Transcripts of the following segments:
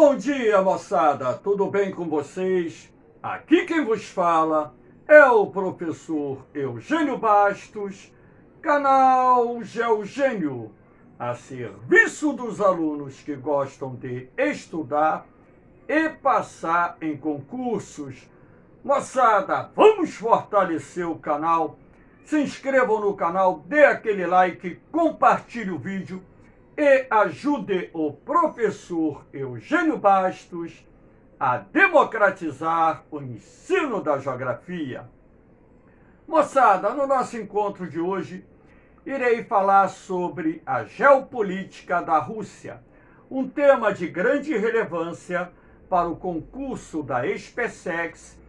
Bom dia, moçada! Tudo bem com vocês? Aqui quem vos fala é o professor Eugênio Bastos, canal Geogênio, a serviço dos alunos que gostam de estudar e passar em concursos. Moçada, vamos fortalecer o canal. Se inscrevam no canal, dê aquele like, compartilhe o vídeo e ajude o professor Eugênio Bastos a democratizar o ensino da geografia. Moçada, no nosso encontro de hoje, irei falar sobre a geopolítica da Rússia, um tema de grande relevância para o concurso da SpaceX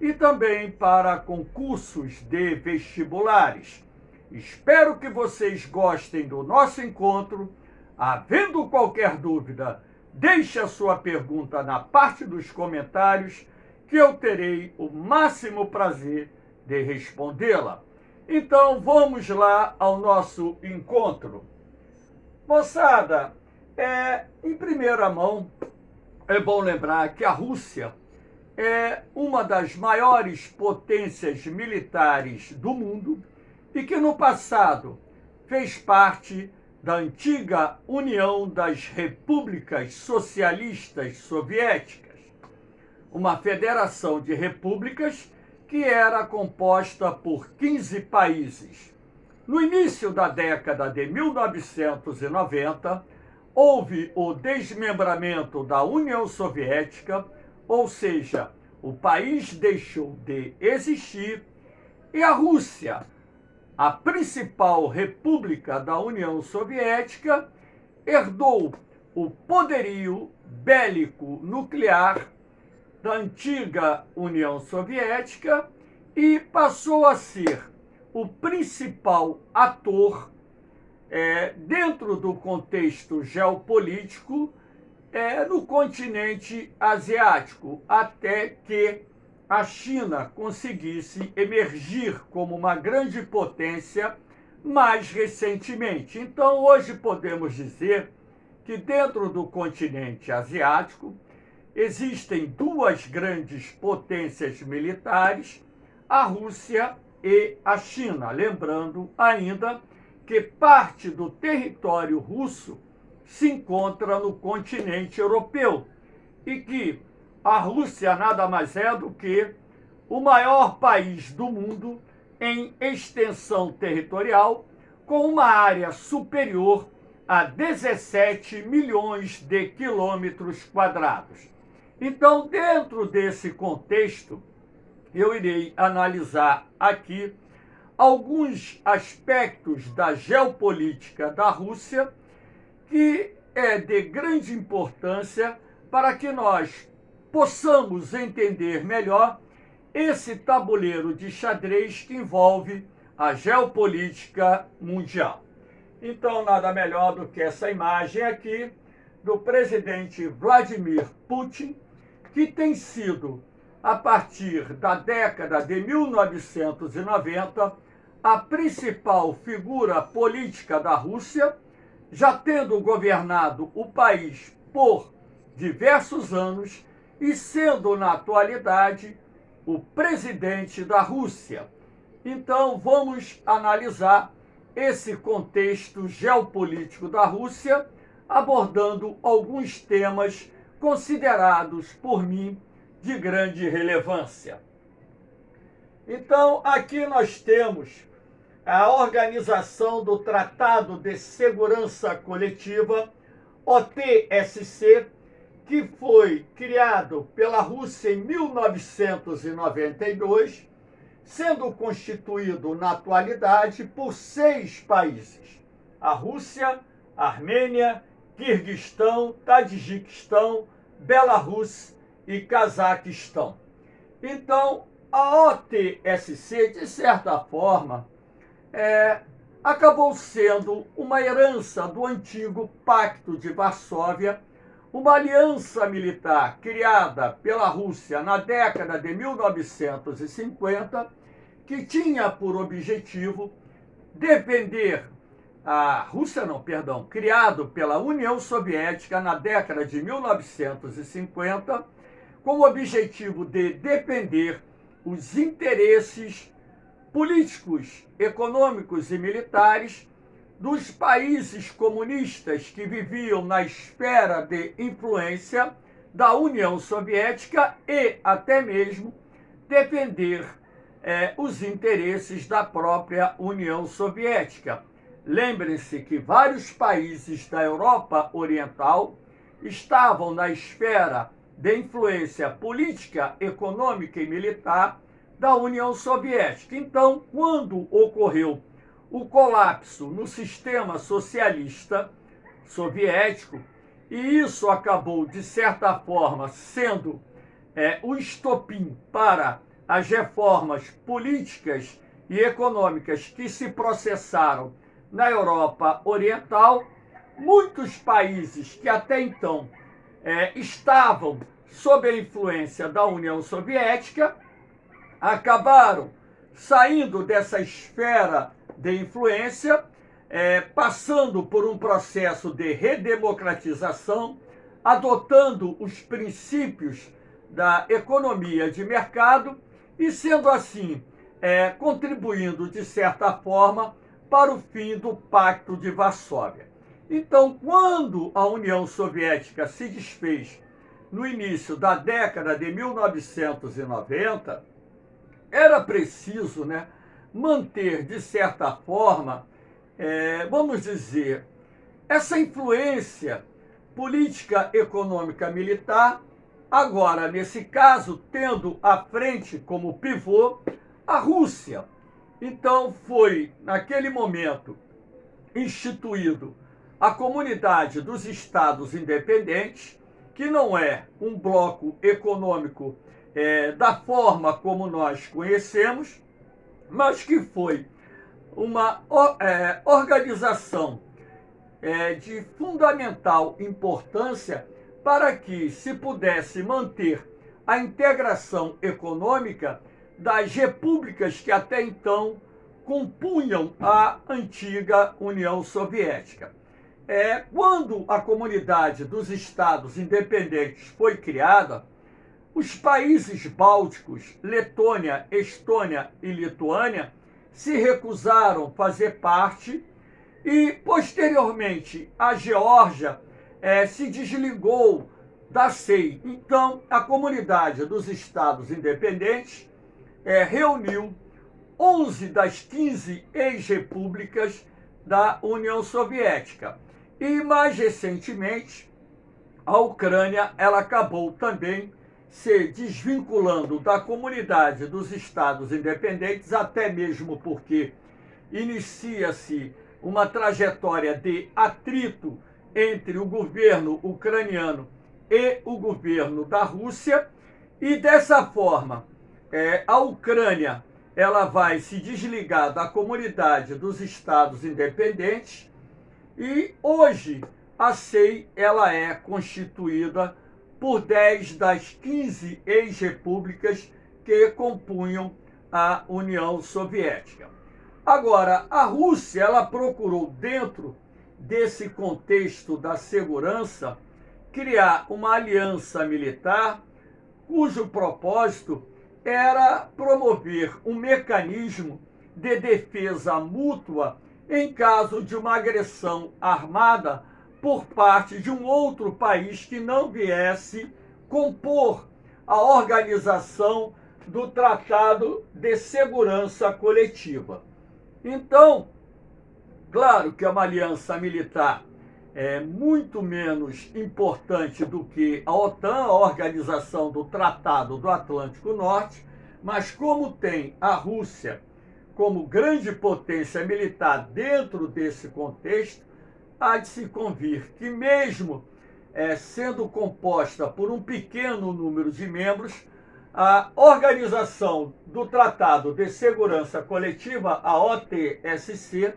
e também para concursos de vestibulares. Espero que vocês gostem do nosso encontro. Havendo qualquer dúvida, deixe a sua pergunta na parte dos comentários, que eu terei o máximo prazer de respondê-la. Então, vamos lá ao nosso encontro. Moçada, em primeira mão, é bom lembrar que a Rússia é uma das maiores potências militares do mundo e que no passado fez parte da antiga União das Repúblicas Socialistas Soviéticas, uma federação de repúblicas que era composta por 15 países. No início da década de 1990, houve o desmembramento da União Soviética, ou seja, o país deixou de existir e a Rússia, a principal república da União Soviética, herdou o poderio bélico nuclear da antiga União Soviética e passou a ser o principal ator dentro do contexto geopolítico no continente asiático, até que a China conseguisse emergir como uma grande potência mais recentemente. Então, hoje podemos dizer que dentro do continente asiático existem duas grandes potências militares, a Rússia e a China. Lembrando ainda que parte do território russo se encontra no continente europeu e que a Rússia nada mais é do que o maior país do mundo em extensão territorial, com uma área superior a 17 milhões de quilômetros quadrados. Então, dentro desse contexto, eu irei analisar aqui alguns aspectos da geopolítica da Rússia que é de grande importância para que nós possamos entender melhor esse tabuleiro de xadrez que envolve a geopolítica mundial. Então, nada melhor do que essa imagem aqui do presidente Vladimir Putin, que tem sido, a partir da década de 1990, a principal figura política da Rússia, já tendo governado o país por diversos anos e sendo, na atualidade, o presidente da Rússia. Então, vamos analisar esse contexto geopolítico da Rússia, abordando alguns temas considerados por mim de grande relevância. Então, aqui nós temos a organização do Tratado de Segurança Coletiva, OTSC, que foi criado pela Rússia em 1992, sendo constituído na atualidade por 6 países: a Rússia, a Armênia, Quirguistão, Tadjiquistão, Belarus e Cazaquistão. Então, a OTSC, de certa forma, acabou sendo uma herança do antigo Pacto de Varsóvia, uma aliança militar criada pela Rússia na década de 1950, que tinha por objetivo defender a Rússia não, perdão, criado pela União Soviética na década de 1950, com o objetivo de defender os interesses políticos, econômicos e militares dos países comunistas que viviam na esfera de influência da União Soviética e até mesmo defender os interesses da própria União Soviética. Lembrem-se que vários países da Europa Oriental estavam na esfera de influência política, econômica e militar da União Soviética. Então, quando ocorreu o colapso no sistema socialista soviético, e isso acabou, de certa forma, sendo o estopim para as reformas políticas e econômicas que se processaram na Europa Oriental, muitos países que até então estavam sob a influência da União Soviética acabaram saindo dessa esfera de influência, passando por um processo de redemocratização, adotando os princípios da economia de mercado e, sendo assim, contribuindo, de certa forma, para o fim do Pacto de Varsóvia. Então, quando a União Soviética se desfez no início da década de 1990, era preciso, manter, de certa forma, vamos dizer, essa influência política, econômica, militar, agora, nesse caso, tendo à frente como pivô a Rússia. Então, foi, naquele momento, instituído a Comunidade dos Estados Independentes, que não é um bloco econômico da forma como nós conhecemos, mas que foi uma organização de fundamental importância para que se pudesse manter a integração econômica das repúblicas que até então compunham a antiga União Soviética. Quando a Comunidade dos Estados Independentes foi criada, os países bálticos, Letônia, Estônia e Lituânia, se recusaram a fazer parte e, posteriormente, a Geórgia se desligou da CEI. Então, a Comunidade dos Estados Independentes reuniu 11 das 15 ex-repúblicas da União Soviética. E, mais recentemente, a Ucrânia ela acabou também se desvinculando da Comunidade dos Estados Independentes, até mesmo porque inicia-se uma trajetória de atrito entre o governo ucraniano e o governo da Rússia, e dessa forma a Ucrânia ela vai se desligar da Comunidade dos Estados Independentes e hoje a CEI ela é constituída por 10 das 15 ex-repúblicas que compunham a União Soviética. Agora, a Rússia ela procurou, dentro desse contexto da segurança, criar uma aliança militar cujo propósito era promover um mecanismo de defesa mútua em caso de uma agressão armada por parte de um outro país que não viesse compor a organização do Tratado de Segurança Coletiva. Então, claro que é uma aliança militar muito menos importante do que a OTAN, a Organização do Tratado do Atlântico Norte, mas como tem a Rússia como grande potência militar dentro desse contexto, há de se convir que mesmo sendo composta por um pequeno número de membros, a Organização do Tratado de Segurança Coletiva, a OTSC,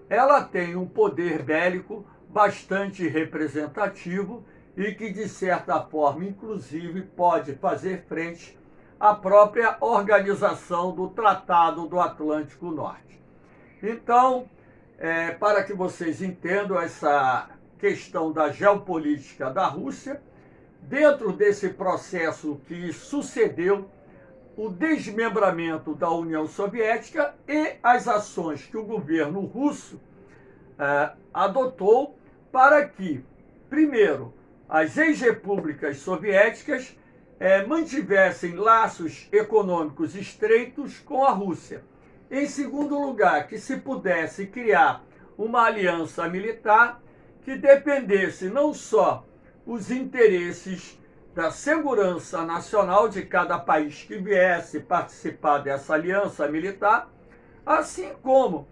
ela tem um poder bélico bastante representativo e que, de certa forma, inclusive, pode fazer frente à própria Organização do Tratado do Atlântico Norte. Então, para que vocês entendam essa questão da geopolítica da Rússia, dentro desse processo que sucedeu o desmembramento da União Soviética e as ações que o governo russo adotou para que, primeiro, as ex-repúblicas soviéticas mantivessem laços econômicos estreitos com a Rússia. Em segundo lugar, que se pudesse criar uma aliança militar que dependesse não só os interesses da segurança nacional de cada país que viesse participar dessa aliança militar, assim como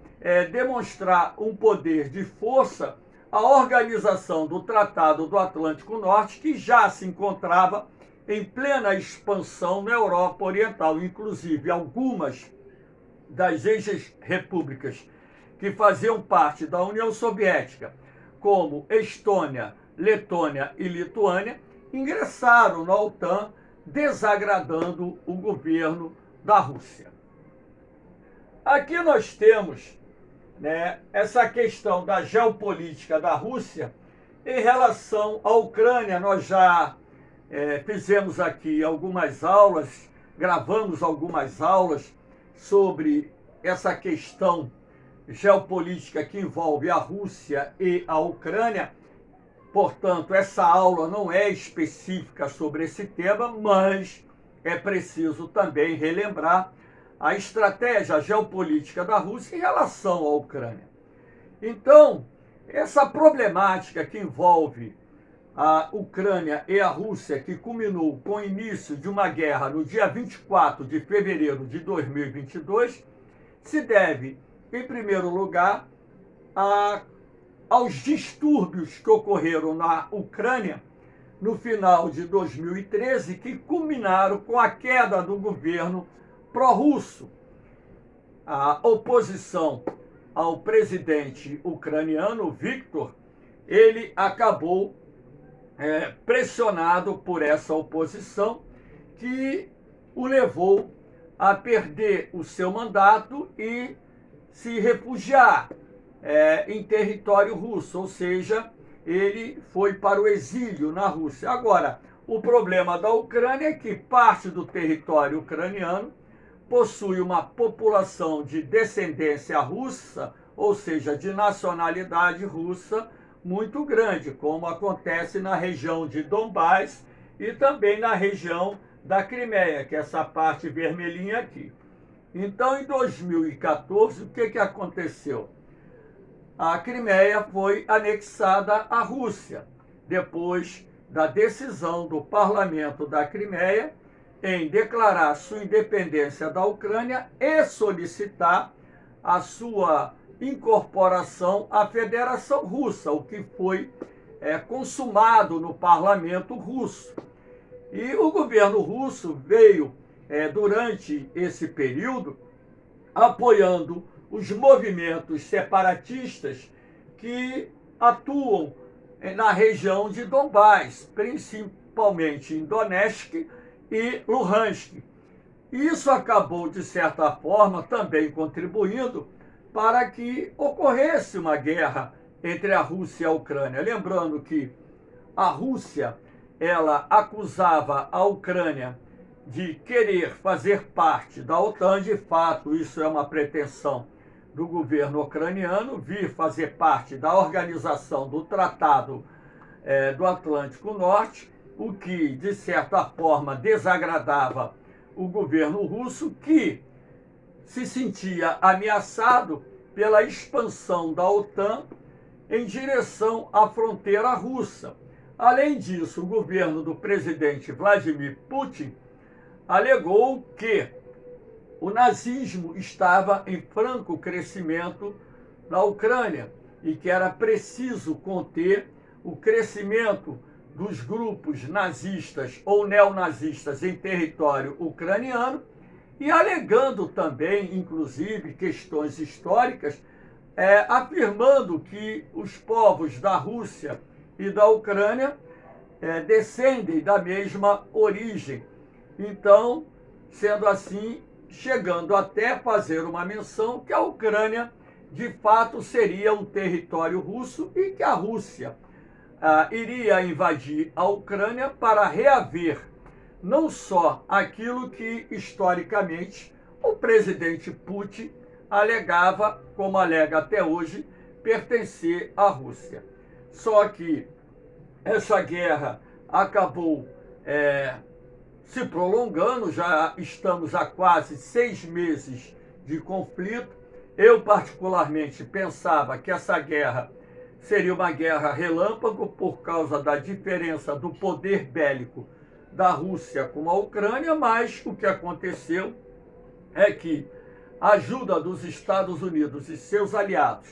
demonstrar um poder de força à organização do Tratado do Atlântico Norte, que já se encontrava em plena expansão na Europa Oriental. Inclusive, algumas das ex-repúblicas que faziam parte da União Soviética, como Estônia, Letônia e Lituânia, ingressaram na OTAN, desagradando o governo da Rússia. Aqui nós temos essa questão da geopolítica da Rússia em relação à Ucrânia. Nós já fizemos aqui algumas aulas, gravamos algumas aulas sobre essa questão geopolítica que envolve a Rússia e a Ucrânia. Portanto, essa aula não é específica sobre esse tema, mas é preciso também relembrar a estratégia geopolítica da Rússia em relação à Ucrânia. Então, essa problemática que envolve a Ucrânia e a Rússia, que culminou com o início de uma guerra no dia 24 de fevereiro de 2022, se deve, em primeiro lugar, aos distúrbios que ocorreram na Ucrânia no final de 2013, que culminaram com a queda do governo pró-russo. A oposição ao presidente ucraniano, Viktor, ele acabou pressionado por essa oposição, que o levou a perder o seu mandato e se refugiar em território russo, ou seja, ele foi para o exílio na Rússia. Agora, o problema da Ucrânia é que parte do território ucraniano possui uma população de descendência russa, ou seja, de nacionalidade russa, muito grande, como acontece na região de Donbás e também na região da Crimeia, que é essa parte vermelhinha aqui. Então, em 2014, o que aconteceu? A Crimeia foi anexada à Rússia, depois da decisão do parlamento da Crimeia em declarar sua independência da Ucrânia e solicitar a sua incorporação à Federação Russa, o que foi consumado no parlamento russo. E o governo russo veio, durante esse período, apoiando os movimentos separatistas que atuam na região de Donbás, principalmente em Donetsk e Luhansk. Isso acabou, de certa forma, também contribuindo para que ocorresse uma guerra entre a Rússia e a Ucrânia. Lembrando que a Rússia, ela acusava a Ucrânia de querer fazer parte da OTAN. De fato, isso é uma pretensão do governo ucraniano, vir fazer parte da organização do Tratado do Atlântico Norte, o que, de certa forma, desagradava o governo russo, que se sentia ameaçado pela expansão da OTAN em direção à fronteira russa. Além disso, o governo do presidente Vladimir Putin alegou que o nazismo estava em franco crescimento na Ucrânia e que era preciso conter o crescimento dos grupos nazistas ou neonazistas em território ucraniano, e alegando também, inclusive, questões históricas, afirmando que os povos da Rússia e da Ucrânia descendem da mesma origem. Então, sendo assim, chegando até fazer uma menção que a Ucrânia de fato seria um território russo e que a Rússia iria invadir a Ucrânia para reaver não só aquilo que historicamente o presidente Putin alegava, como alega até hoje, pertencer à Rússia. Só que essa guerra acabou se prolongando, já estamos há quase 6 meses de conflito. Eu, particularmente, pensava que essa guerra seria uma guerra relâmpago por causa da diferença do poder bélico da Rússia com a Ucrânia, mas o que aconteceu é que a ajuda dos Estados Unidos e seus aliados,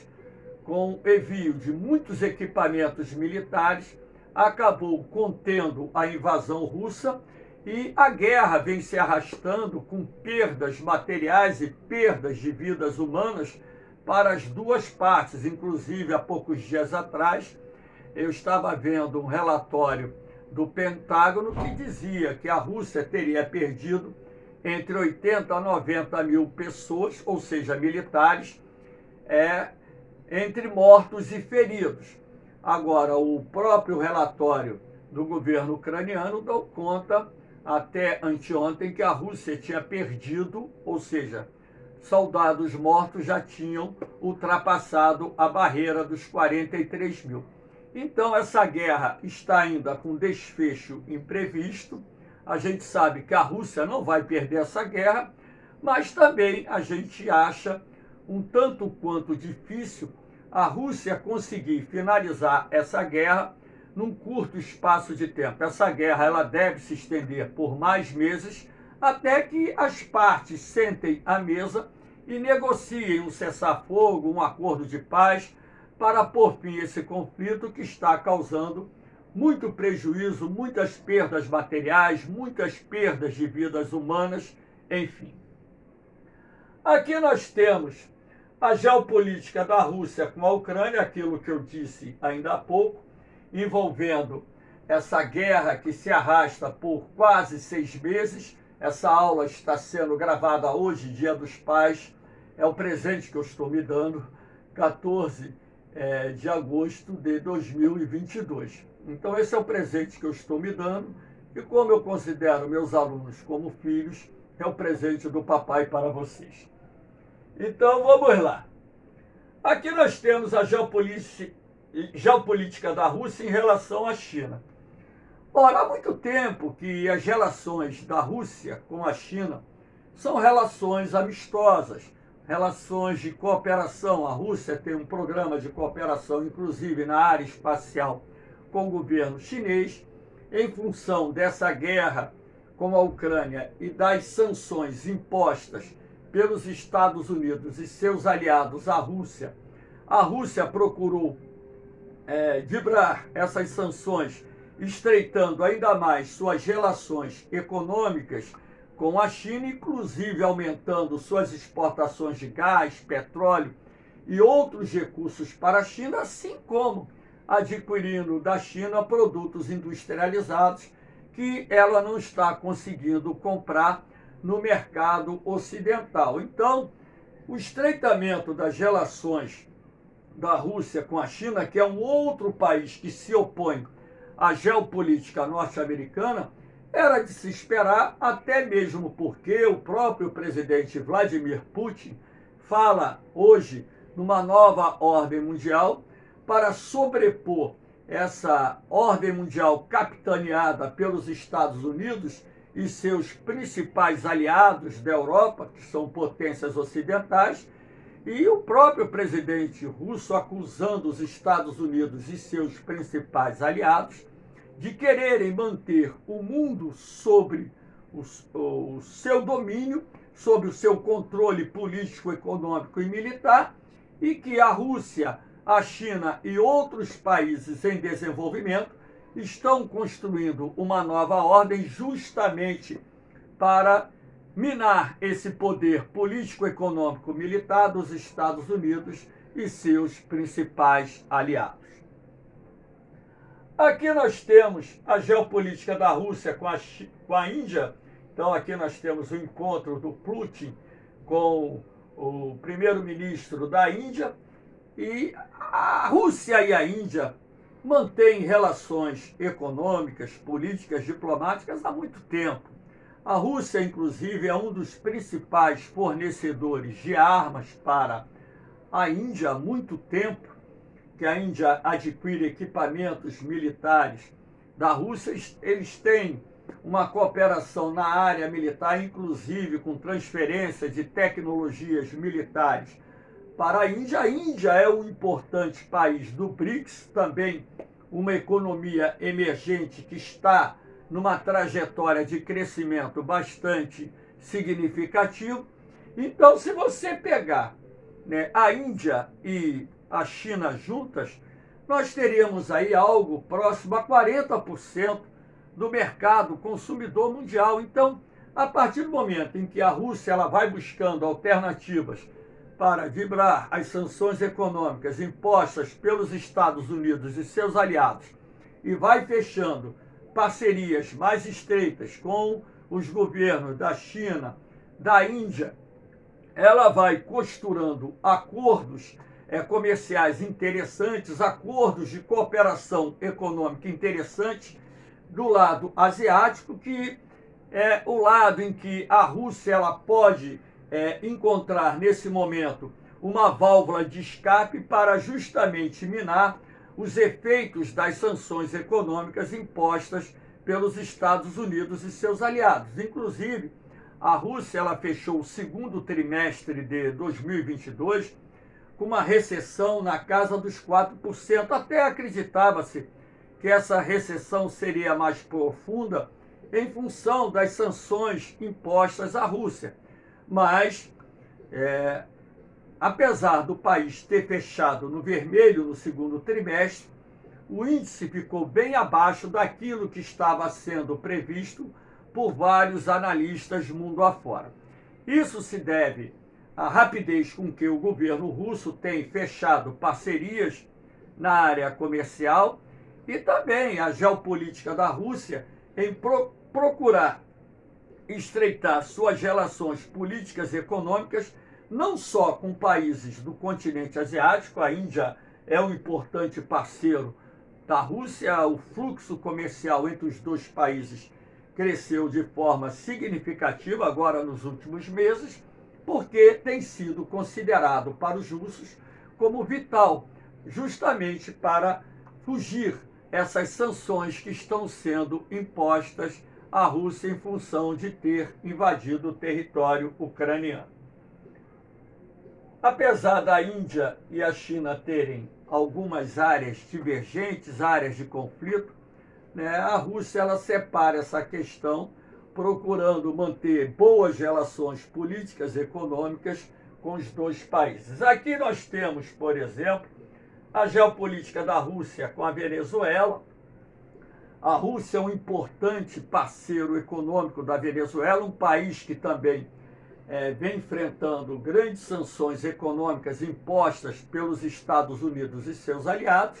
com o envio de muitos equipamentos militares, acabou contendo a invasão russa e a guerra vem se arrastando com perdas materiais e perdas de vidas humanas para as duas partes. Inclusive, há poucos dias atrás, eu estava vendo um relatório do Pentágono que dizia que a Rússia teria perdido entre 80 a 90 mil pessoas, ou seja, militares, entre mortos e feridos. Agora, o próprio relatório do governo ucraniano deu conta, até anteontem, que a Rússia tinha perdido, ou seja, soldados mortos já tinham ultrapassado a barreira dos 43 mil. Então, essa guerra está ainda com desfecho imprevisto. A gente sabe que a Rússia não vai perder essa guerra, mas também a gente acha um tanto quanto difícil a Rússia conseguir finalizar essa guerra num curto espaço de tempo. Essa guerra ela deve se estender por mais meses, até que as partes sentem à mesa e negociem um cessar-fogo, um acordo de paz, para pôr fim a esse conflito que está causando muito prejuízo, muitas perdas materiais, muitas perdas de vidas humanas, enfim. Aqui nós temos a geopolítica da Rússia com a Ucrânia, aquilo que eu disse ainda há pouco, envolvendo essa guerra que se arrasta por quase 6 meses. Essa aula está sendo gravada hoje, Dia dos Pais, é o presente que eu estou me dando, 14 de agosto de 2022. Então esse é o presente que eu estou me dando e como eu considero meus alunos como filhos, é o presente do papai para vocês. Então vamos lá. Aqui nós temos a geopolítica da Rússia em relação à China. Ora, há muito tempo que as relações da Rússia com a China são relações amistosas, relações de cooperação. A Rússia tem um programa de cooperação, inclusive na área espacial, com o governo chinês. Em função dessa guerra com a Ucrânia e das sanções impostas pelos Estados Unidos e seus aliados à Rússia, a Rússia procurou driblar essas sanções, estreitando ainda mais suas relações econômicas com a China, inclusive aumentando suas exportações de gás, petróleo e outros recursos para a China, assim como adquirindo da China produtos industrializados que ela não está conseguindo comprar no mercado ocidental. Então, o estreitamento das relações da Rússia com a China, que é um outro país que se opõe à geopolítica norte-americana, era de se esperar, até mesmo porque o próprio presidente Vladimir Putin fala hoje numa nova ordem mundial para sobrepor essa ordem mundial capitaneada pelos Estados Unidos e seus principais aliados da Europa, que são potências ocidentais, e o próprio presidente russo acusando os Estados Unidos e seus principais aliados de quererem manter o mundo sobre o seu domínio, sobre o seu controle político, econômico e militar, e que a Rússia, a China e outros países em desenvolvimento estão construindo uma nova ordem justamente para minar esse poder político, econômico, militar dos Estados Unidos e seus principais aliados. Aqui nós temos a geopolítica da Rússia com a Índia. Então aqui nós temos o encontro do Putin com o primeiro-ministro da Índia, e a Rússia e a Índia mantêm relações econômicas, políticas, diplomáticas há muito tempo. A Rússia, inclusive, é um dos principais fornecedores de armas para a Índia há muito tempo, que a Índia adquire equipamentos militares da Rússia. Eles têm uma cooperação na área militar, inclusive com transferência de tecnologias militares para a Índia. A Índia é um importante país do BRICS, também uma economia emergente que está numa trajetória de crescimento bastante significativo. Então, se você pegar, né, a Índia e a China juntas, nós teríamos aí algo próximo a 40% do mercado consumidor mundial. Então, a partir do momento em que a Rússia ela vai buscando alternativas para driblar as sanções econômicas impostas pelos Estados Unidos e seus aliados e vai fechando parcerias mais estreitas com os governos da China, da Índia, ela vai costurando acordos comerciais interessantes, acordos de cooperação econômica interessantes do lado asiático, que é o lado em que a Rússia ela pode encontrar nesse momento uma válvula de escape para justamente minar os efeitos das sanções econômicas impostas pelos Estados Unidos e seus aliados. Inclusive, a Rússia ela fechou o segundo trimestre de 2022 com uma recessão na casa dos 4%. Até acreditava-se que essa recessão seria mais profunda em função das sanções impostas à Rússia. Mas, apesar do país ter fechado no vermelho no segundo trimestre, o índice ficou bem abaixo daquilo que estava sendo previsto por vários analistas mundo afora. Isso se deve à rapidez com que o governo russo tem fechado parcerias na área comercial e também à geopolítica da Rússia em procurar estreitar suas relações políticas e econômicas não só com países do continente asiático. A Índia é um importante parceiro da Rússia, o fluxo comercial entre os dois países cresceu de forma significativa agora nos últimos meses, porque tem sido considerado para os russos como vital, justamente para fugir essas sanções que estão sendo impostas à Rússia em função de ter invadido o território ucraniano. Apesar da Índia e a China terem algumas áreas divergentes, áreas de conflito, né, a Rússia ela separa essa questão procurando manter boas relações políticas e econômicas com os dois países. Aqui nós temos, por exemplo, a geopolítica da Rússia com a Venezuela. A Rússia é um importante parceiro econômico da Venezuela, um país que também vem enfrentando grandes sanções econômicas impostas pelos Estados Unidos e seus aliados.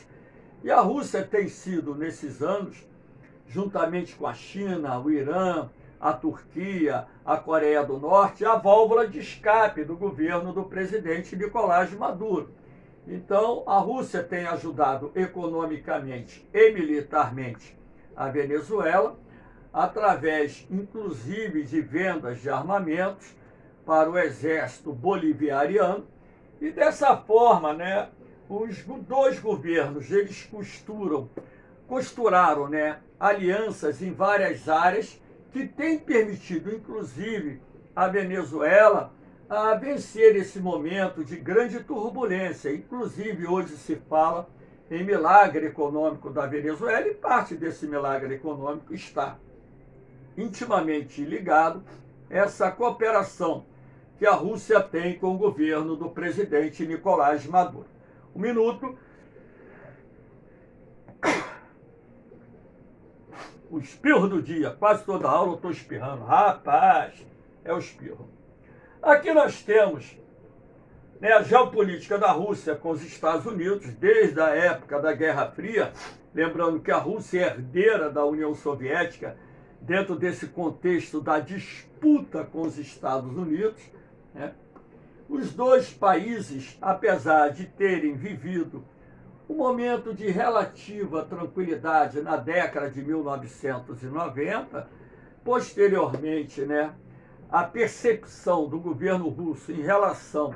E a Rússia tem sido, nesses anos, juntamente com a China, o Irã, a Turquia, a Coreia do Norte, a válvula de escape do governo do presidente Nicolás Maduro. Então, a Rússia tem ajudado economicamente e militarmente a Venezuela, através, inclusive, de vendas de armamentos para o exército bolivariano. E dessa forma, né, os dois governos eles costuraram, né, alianças em várias áreas que têm permitido, inclusive, a Venezuela a vencer esse momento de grande turbulência. Inclusive, hoje se fala em milagre econômico da Venezuela e parte desse milagre econômico está intimamente ligado a essa cooperação que a Rússia tem com o governo do presidente Nicolás Maduro. Um minuto. O espirro do dia. Quase toda aula eu estou espirrando. Rapaz, é o espirro. Aqui nós temos, né, a geopolítica da Rússia com os Estados Unidos desde a época da Guerra Fria. Lembrando que a Rússia é herdeira da União Soviética dentro desse contexto da disputa com os Estados Unidos, né? Os dois países, apesar de terem vivido um momento de relativa tranquilidade na década de 1990, posteriormente, né, a percepção do governo russo em relação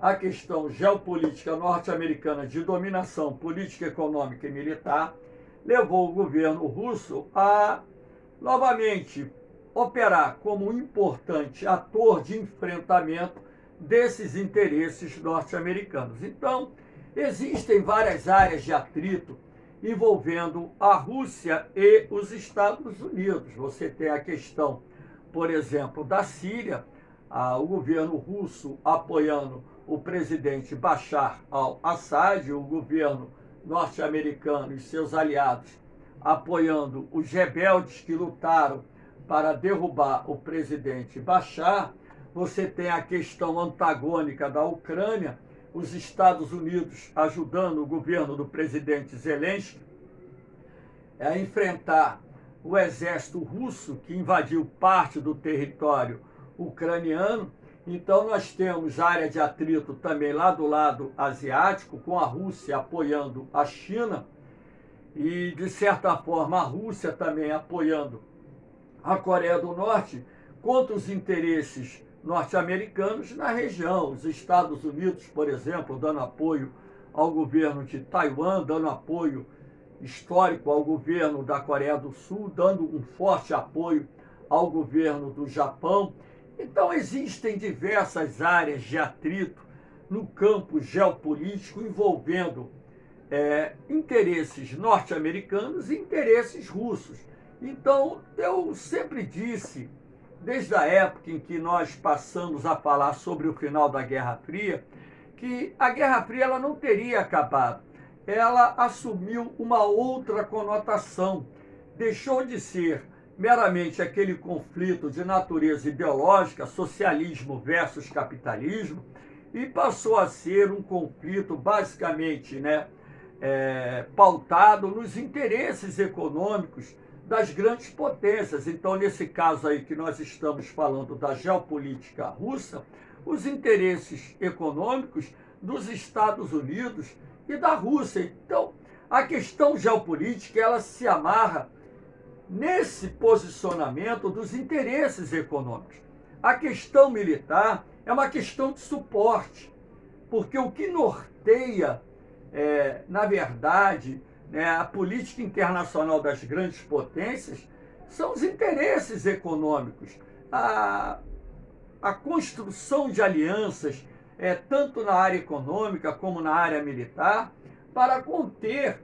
à questão geopolítica norte-americana de dominação política, econômica e militar, levou o governo russo a, novamente, operar como um importante ator de enfrentamento desses interesses norte-americanos. Então, existem várias áreas de atrito envolvendo a Rússia e os Estados Unidos. Você tem a questão, por exemplo, da Síria, o governo russo apoiando o presidente Bashar al-Assad, o governo norte-americano e seus aliados apoiando os rebeldes que lutaram para derrubar o presidente Bashar. Você tem a questão antagônica da Ucrânia, os Estados Unidos ajudando o governo do presidente Zelensky a enfrentar o exército russo que invadiu parte do território ucraniano. Então nós temos área de atrito também lá do lado asiático, com a Rússia apoiando a China e, de certa forma, a Rússia também apoiando a Coreia do Norte contra os interesses norte-americanos na região. Os Estados Unidos, por exemplo, dando apoio ao governo de Taiwan, dando apoio histórico ao governo da Coreia do Sul, dando um forte apoio ao governo do Japão. Então, existem diversas áreas de atrito no campo geopolítico envolvendo interesses norte-americanos e interesses russos. Então, eu sempre disse, desde a época em que nós passamos a falar sobre o final da Guerra Fria, que a Guerra Fria ela não teria acabado. Ela assumiu uma outra conotação. Deixou de ser meramente aquele conflito de natureza ideológica, socialismo versus capitalismo, e passou a ser um conflito basicamente pautado nos interesses econômicos das grandes potências. Então, nesse caso aí que nós estamos falando da geopolítica russa, os interesses econômicos dos Estados Unidos e da Rússia. Então, a questão geopolítica, ela se amarra nesse posicionamento dos interesses econômicos. A questão militar é uma questão de suporte, porque o que norteia, na verdade, a política internacional das grandes potências são os interesses econômicos, a construção de alianças, tanto na área econômica como na área militar, para conter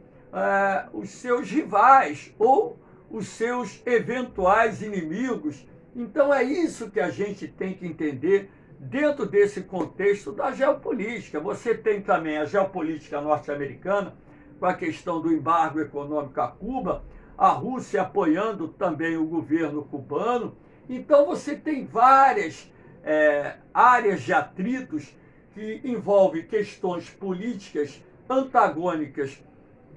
os seus rivais ou os seus eventuais inimigos. Então é isso que a gente tem que entender dentro desse contexto da geopolítica. Você tem também a geopolítica norte-americana, com a questão do embargo econômico a Cuba, a Rússia apoiando também o governo cubano. Então você tem várias áreas de atritos que envolvem questões políticas antagônicas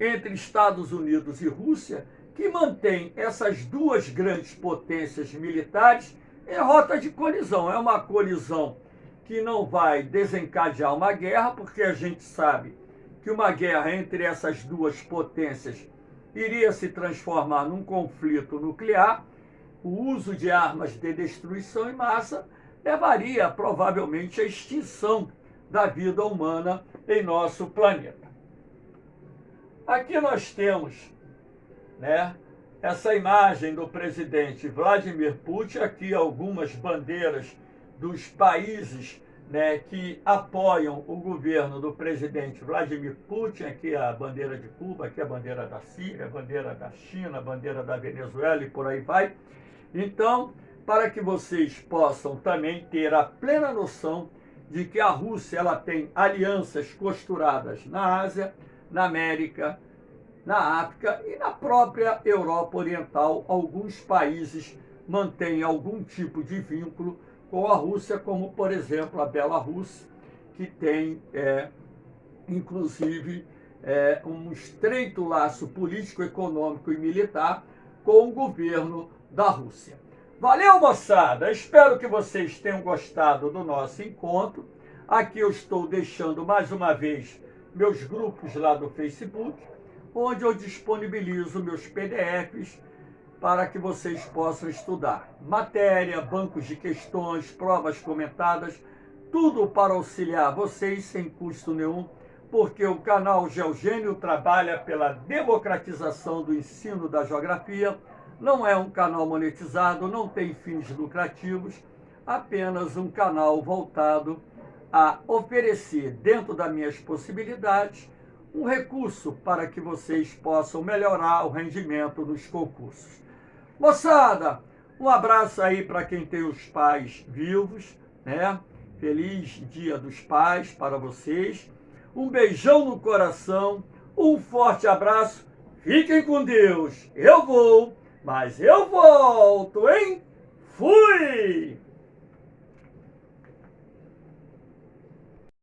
entre Estados Unidos e Rússia, que mantém essas duas grandes potências militares em rota de colisão. É uma colisão que não vai desencadear uma guerra, porque a gente sabe que uma guerra entre essas duas potências iria se transformar num conflito nuclear. O uso de armas de destruição em massa levaria provavelmente à extinção da vida humana em nosso planeta. Aqui nós temos essa imagem do presidente Vladimir Putin, aqui algumas bandeiras dos países que apoiam o governo do presidente Vladimir Putin. Aqui a bandeira de Cuba, aqui a bandeira da Síria, a bandeira da China, a bandeira da Venezuela e por aí vai. Então, para que vocês possam também ter a plena noção de que a Rússia ela tem alianças costuradas na Ásia, na América, na África e na própria Europa Oriental. Alguns países mantêm algum tipo de vínculo com a Rússia, como, por exemplo, a Bielorrússia, que tem, inclusive, um estreito laço político, econômico e militar com o governo da Rússia. Valeu, moçada! Espero que vocês tenham gostado do nosso encontro. Aqui eu estou deixando mais uma vez meus grupos lá do Facebook, onde eu disponibilizo meus PDFs para que vocês possam estudar. Matéria, bancos de questões, provas comentadas, tudo para auxiliar vocês sem custo nenhum, porque o canal Geogênio trabalha pela democratização do ensino da geografia, não é um canal monetizado, não tem fins lucrativos, apenas um canal voltado a oferecer, dentro das minhas possibilidades, um recurso para que vocês possam melhorar o rendimento dos concursos. Moçada, um abraço aí para quem tem os pais vivos, né? Feliz Dia dos Pais para vocês. Um beijão no coração, um forte abraço. Fiquem com Deus. Eu vou, mas eu volto, hein? Fui!